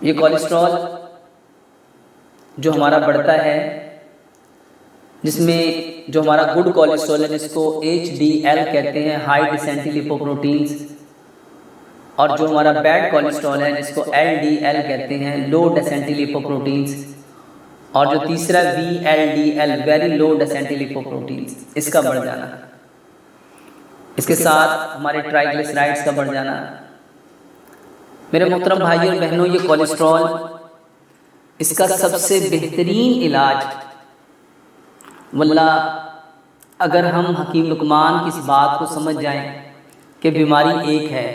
ये कोलेस्ट्रॉल जो हमारा बढ़ता है, जिसमें जो हमारा गुड कोलेस्ट्रॉल है जिसको HDL कहते हैं, हाई डेंसिटी लिपोप्रोटीन्स, और जो हमारा बैड कोलेस्ट्रॉल है जिसको LDL कहते हैं, लो डेंसिटी लिपोप्रोटीन्स, और जो तीसरा VLDL, very low density lipoproteins, इसका बढ़ जाना। इसके साथ हमारे ट्राइग्लिसराइड्स का बढ़ जाना। मेरे मोहतरम भाइयों और बहनों, ये कोलेस्ट्रॉल, इसका सबसे बेहतरीन इलाज, वल्लाह अगर हम हकीम लुकमान की इस बात को समझ जाएं कि बीमारी एक है,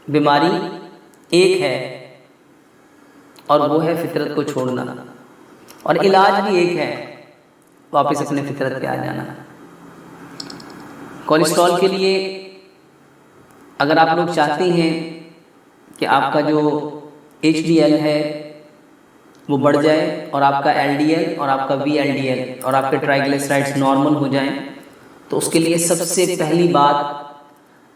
बीमारी एक है और वो है फितरत को छोड़ना, और इलाज भी एक है, वापस अपने फितरत पे आ जाना। कोलेस्ट्रॉल के लिए अगर आप लोग चाहते हैं कि आपका जो HDL है वो बढ़ जाए और आपका LDL और आपका VLDL और आपके ट्राइग्लिसराइड्स नॉर्मल हो जाएं, तो उसके लिए सबसे पहली बात,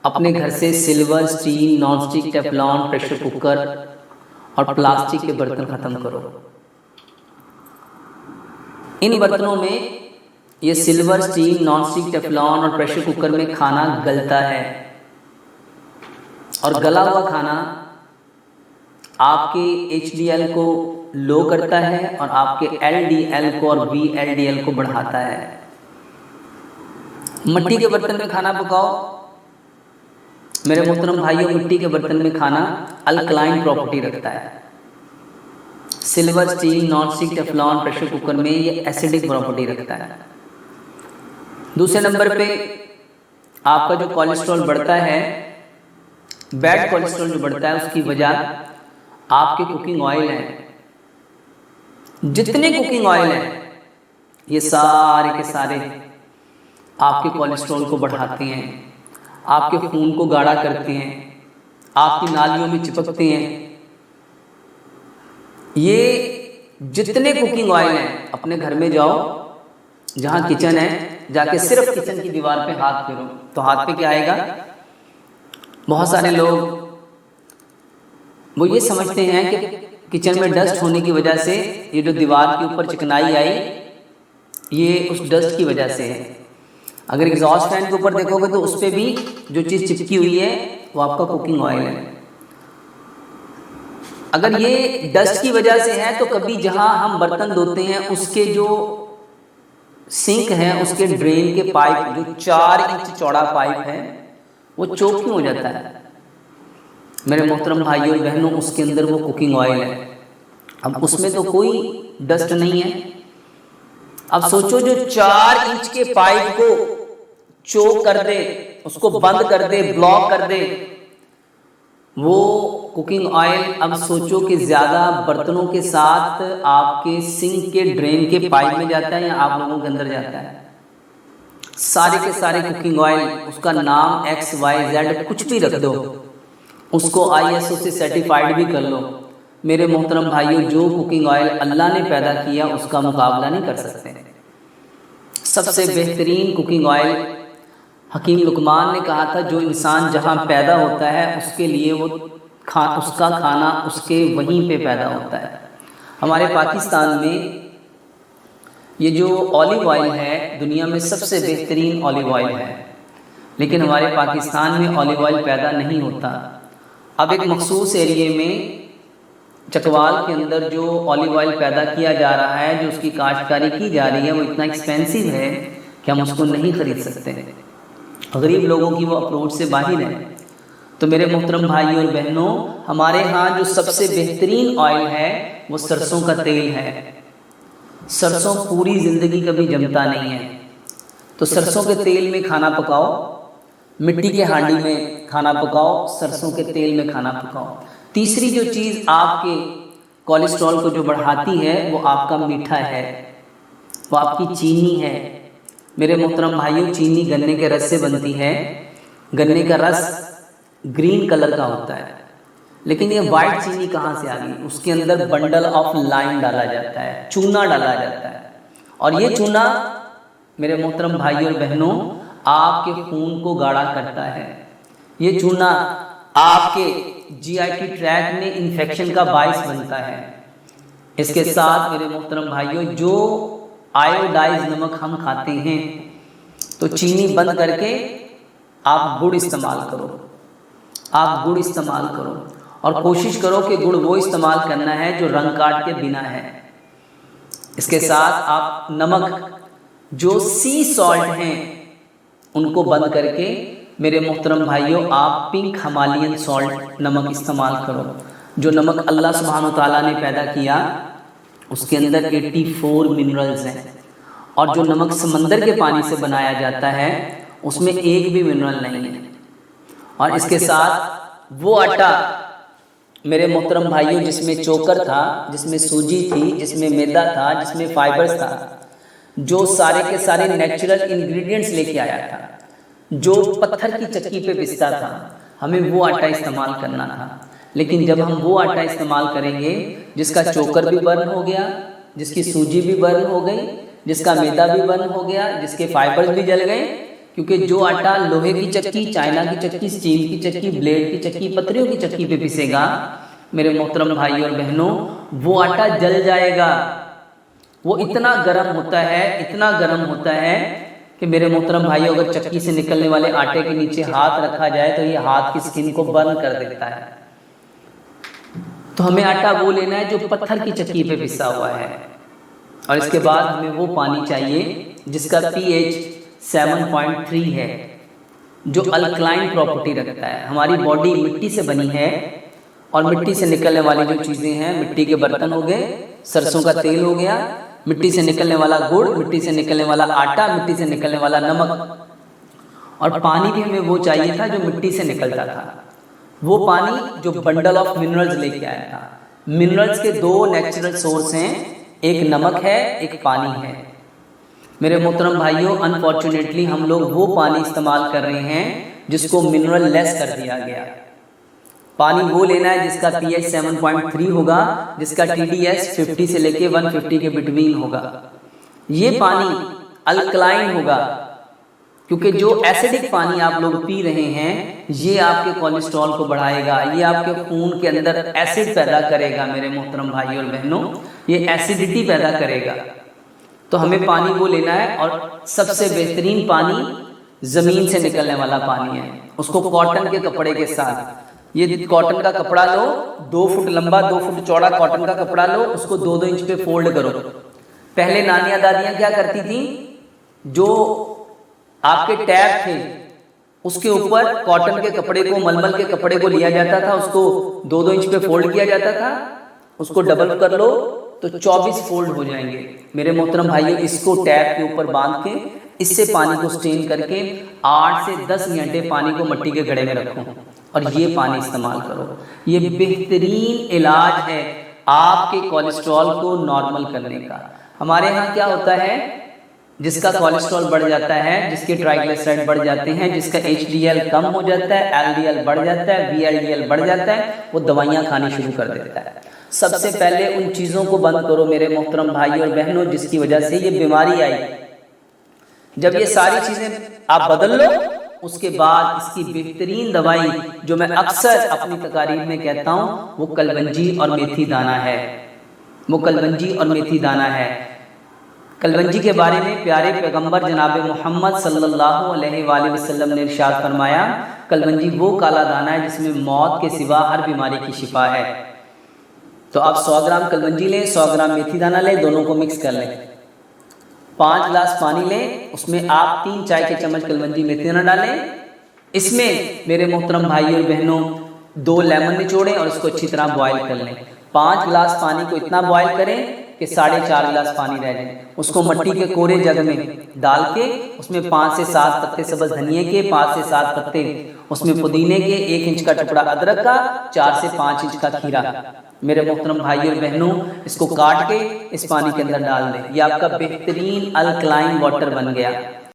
अपने घर से silver, steel, non stick, Teflon, pressure cooker और प्लास्टिक के बर्तन ख़त्म करो। इन बर्तनों में, ये silver, steel, non stick, Teflon और प्रेशर कुकर में खाना गलता है, और गला हुआ खाना आपके HDL को लो करता है और आपके LDL को और VLDL को बढ़ाता है। मिट्टी के बर्तन में खाना पकाओ मेरे मोहतरम भाइयों, मिट्टी के बर्तन में खाना अल्कलाइन प्रॉपर्टी रखता है। Silver, steel, non stick, Teflon, pressure cooker में ये एसिडिक प्रॉपर्टी रखता है। दूसरे नंबर पे आपका जो कोलेस्ट्रॉल बढ़ता है, बैड कोलेस्ट्रॉल जो बढ़ता है, उसकी वजह आपके कुकिंग ऑयल हैं। जितने कुकिंग ऑयल हैं ये सारे के सारे आपके कोलेस्ट्रॉल को बढ़ाते हैं, आपके खून को गाढ़ा करते हैं, आपकी नालियों में चिपकते हैं। ये जितने कुकिंग ऑयल हैं, अपने घर में जाओ, जहाँ किचन है, जाके सिर्फ किचन की दीवार पे हाथ फेरो, तो हाथ पे क्या आएगा? बहुत सारे लोग वो ये समझते हैं कि किचन में डस्ट होने की वजह से ये जो दीवार के ऊपर चिकनाई आई, ये उस डस्ट की वजह से है। अगर एग्जॉस्ट फैन के ऊपर देखोगे तो उस पर भी जो चीज़ चिपकी हुई है वो आपका कुकिंग ऑयल है। अगर ये डस्ट की वजह से है तो कभी जहां हम बर्तन धोते हैं उसके जो सिंक है, उसके ड्रेन के पाइप, जो 4 इंच चौड़ा पाइप है, वो चोक क्यों हो जाता है? मेरे मोहतरम भाइयों और बहनों, उसके अंदर वो कुकिंग ऑयल है। अब उसमें तो कोई डस्ट नहीं है। अब सोचो, जो 4 इंच के पाइप को चोक कर दे, उसको बंद कर दे, ब्लॉक कर दे, वो कुकिंग ऑयल, अब सोचो कि ज़्यादा बर्तनों के साथ आपके सिंक के ड्रेन के पाइप में जाता है या आप लोगों के अंदर जाता है? सारे के सारे कुकिंग ऑयल, उसका नाम XYZ कुछ भी रख दो, उसको ISO से सर्टिफाइड भी कर लो, मेरे मोहतरम भाइयों, जो कुकिंग ऑयल अल्लाह ने पैदा किया उसका मुकाबला नहीं कर सकते। सबसे बेहतरीन कुकिंग ऑयल हकीम लुकमान ने कहा था, जो इंसान जहाँ पैदा होता है उसके लिए वो उसका खाना उसके वहीं पे पैदा होता है। हमारे पाकिस्तान में ये जो ऑलिव ऑयल है, दुनिया में सबसे बेहतरीन ऑलिव ऑयल है, लेकिन हमारे पाकिस्तान में ऑलिव ऑयल पैदा नहीं होता। अब एक मखसूस एरिए में, चकवाल के अंदर, जो ऑलिव ऑयल पैदा किया जा रहा है, जो उसकी काश्तकारी की जा रही है, वो इतना एक्सपेंसिव है कि हम उसको नहीं खरीद सकते। गरीब लोगों की वो अप्रोच से बाहर है। तो मेरे मोहतरम भाइयों और बहनों, हमारे यहाँ जो सबसे बेहतरीन ऑयल है वो सरसों का तेल है। सरसों पूरी ज़िंदगी कभी जमता नहीं है, तो सरसों के तेल में खाना पकाओ, मिट्टी के हांडी में खाना पकाओ, सरसों के तेल में खाना पकाओ। तीसरी जो चीज़ आपके कोलेस्ट्रॉल को जो बढ़ाती है वो आपका मीठा है, वो आपकी चीनी है। मेरे मोहतरम भाइयों, चीनी गन्ने के रस से बनती है। गन्ने का रस ग्रीन कलर का होता है, लेकिन ये वाइट चीनी कहाँ से आ गई? उसके अंदर बंडल ऑफ लाइम डाला जाता है, चूना डाला जाता है, और ये चूना मेरे मोहतरम भाइयों और बहनों आपके खून को गाढ़ा करता है। ये चूना आपके जीआईटी ट्रैक्ट में इन्फेक्शन का बायस बनता है। इसके साथ मेरे मोहतरम भाइयों, जो आयोडाइज नमक हम खाते हैं, तो चीनी बंद करके आप गुड़ इस्तेमाल करो, आप गुड़ इस्तेमाल करो और कोशिश करो कि गुड़ वो इस्तेमाल करना है जो रंग काट के बिना है। इसके साथ आप नमक जो सी सॉल्ट हैं उनको बंद करके मेरे मोहतरम भाइयों आप पिंक हिमालयन सॉल्ट नमक इस्तेमाल करो। जो नमक अल्लाह सुब्हानहू तआला ने पैदा किया उसके अंदर 84 मिनरल्स हैं, और जो नमक समंदर के पानी से बनाया जाता है उसमें एक भी मिनरल नहीं है। और इसके साथ वो आटा मेरे मोहतरम भाइयों जिसमें चोकर था, जिसमें सूजी थी, जिसमें मैदा था, जिसमें फाइबर्स था, जो सारे के सारे नेचुरल इंग्रेडिएंट्स लेके आया था, जो पत्थर की चक्की पे पिसता था, हमें वो आटा इस्तेमाल करना था। लेकिन जब हम वो आटा इस्तेमाल करेंगे जिसका चोकर भी बर्न हो गया, जिसकी सूजी भी बर्न हो गई, जिसका मैदा भी बर्न हो गया, जिसके फाइबर्स भी जल गए, क्योंकि जो आटा लोहे की चक्की, चाइना की चक्की, स्टील की चक्की, ब्लेड की चक्की, पत्थरों की चक्की पे पिसेगा मेरे मोहतरम भाई और बहनों, वो आटा जल जाएगा। वो इतना गर्म होता है, इतना गर्म होता है कि मेरे मोहतरम भाई अगर चक्की से निकलने वाले आटे के नीचे हाथ रखा जाए तो ये हाथ की स्किन को बर्न कर देता है। तो हमें आटा वो लेना है जो पत्थर की चक्की पे पिसा हुआ है। और इसके बाद हमें वो पानी चाहिए जिसका pH 7.3 है, जो अल्कलाइन प्रॉपर्टी रखता है। हमारी बॉडी मिट्टी से बनी है और मिट्टी से निकलने वाली जो चीज़ें हैं, मिट्टी के बर्तन हो गए, सरसों का तेल हो गया, मिट्टी से निकलने वाला गुड़, मिट्टी से निकलने वाला आटा, मिट्टी से निकलने वाला नमक, और पानी भी हमें वो चाहिए था जो मिट्टी से निकलता था। वो पानी जो बंडल ऑफ मिनरल्स लेके आया था। मिनरल्स के दो नेचुरल सोर्स हैं, एक नमक है, एक पानी है। मेरे मोहतरम भाइयों, अनफॉर्चुनेटली हम लोग वो पानी इस्तेमाल कर रहे हैं जिसको मिनरल लेस कर दिया गया। पानी वो लेना है जिसका pH 7.3 होगा, जिसका TDS 50 से लेके 150 के बिटवीन होगा। ये पानी अल्कलाइन होगा, क्योंकि जो एसिडिक पानी आप लोग पी रहे हैं ये आपके कोलेस्ट्रॉल को बढ़ाएगा, ये आपके खून के अंदर एसिड पैदा करेगा। मेरे मोहतरम भाई और बहनों, ये एसिडिटी पैदा करेगा। तो हमें पानी वो लेना है, और सबसे बेहतरीन पानी ज़मीन से निकलने वाला पानी है। उसको कॉटन के कपड़े के साथ, ये कॉटन का कपड़ा लो, 2 फुट लंबा 2 फुट चौड़ा कॉटन का कपड़ा लो, उसको 2-2 इंच पे फोल्ड करो। पहले नानियाँ दादियाँ क्या करती थी, जो आपके टैब थे उसके ऊपर कॉटन के कपड़े को, मलमल के कपड़े को लिया जाता था, उसको 2-2 इंच पे फोल्ड किया जाता था, उसको डबल कर लो तो 24 फोल्ड हो जाएंगे। मेरे मोहतरम भाइयों, इसको टैब के ऊपर बांध के इससे पानी को स्टेन करके 8 से 10 घंटे पानी को मिट्टी के घड़े में रखो और ये पानी इस्तेमाल करो। ये बेहतरीन इलाज है आपके कोलेस्ट्रॉल को नॉर्मल करने का। हमारे यहाँ क्या होता है, जिसका कोलेस्ट्रॉल बढ़ जाता है, जिसके ट्राइग्लिसराइड बढ़ जाते हैं, जिसका HDL कम हो जाता है, LDL बढ़ जाता है, VLDL बढ़ जाता है, वो दवाइयाँ खानी शुरू कर देता है। सबसे पहले उन चीज़ों को बंद करो मेरे मोहतरम भाई और बहनों जिसकी वजह से ये बीमारी आई। जब ये सारी चीज़ें आप बदल लो, उसके बाद इसकी बेहतरीन दवाई जो मैं अक्सर अपनी तकारीर में कहता हूँ, वो कलवंजी और मेथी दाना है। वो कलवंजी और मेथी दाना है। कलवंजी के बारे में प्यारे पैगंबर जनाब मोहम्मद सल्लल्लाहु अलैहि वसल्लम ने इरशाद फरमाया, कलवंजी वो काला दाना है जिसमें मौत के सिवा हर बीमारी की शिफा है। तो आप 100 ग्राम कलवंजी लें, 100 ग्राम मेथी दाना लें, दोनों को मिक्स कर लें। 5 गिलास पानी लें, उसमें आप 3 चाय के चम्मच कलवंजी मेथी दाना डालें। इसमें मेरे मोहतरम भाई और बहनों 2 लेमन निचोड़ें और इसको अच्छी तरह बॉयल कर लें। 5 गिलास पानी को इतना बॉयल करें कि 4.5 गिलास पानी रह जाए। उसको मिट्टी के कोरे जग में डाल के उसमें 5 से 7 पत्ते सब्ज़ धनिए के, 5 से 7 पत्ते उसमें पुदीने के, 1 इंच का टुकड़ा अदरक का, 4 से 5 इंच का खीरा। मेरे मोहतरम भाई और बहनों, इसको काट के इस पानी के अंदर डाल दें। ये आपका बेहतरीन अल्कलाइन वाटर बन गया।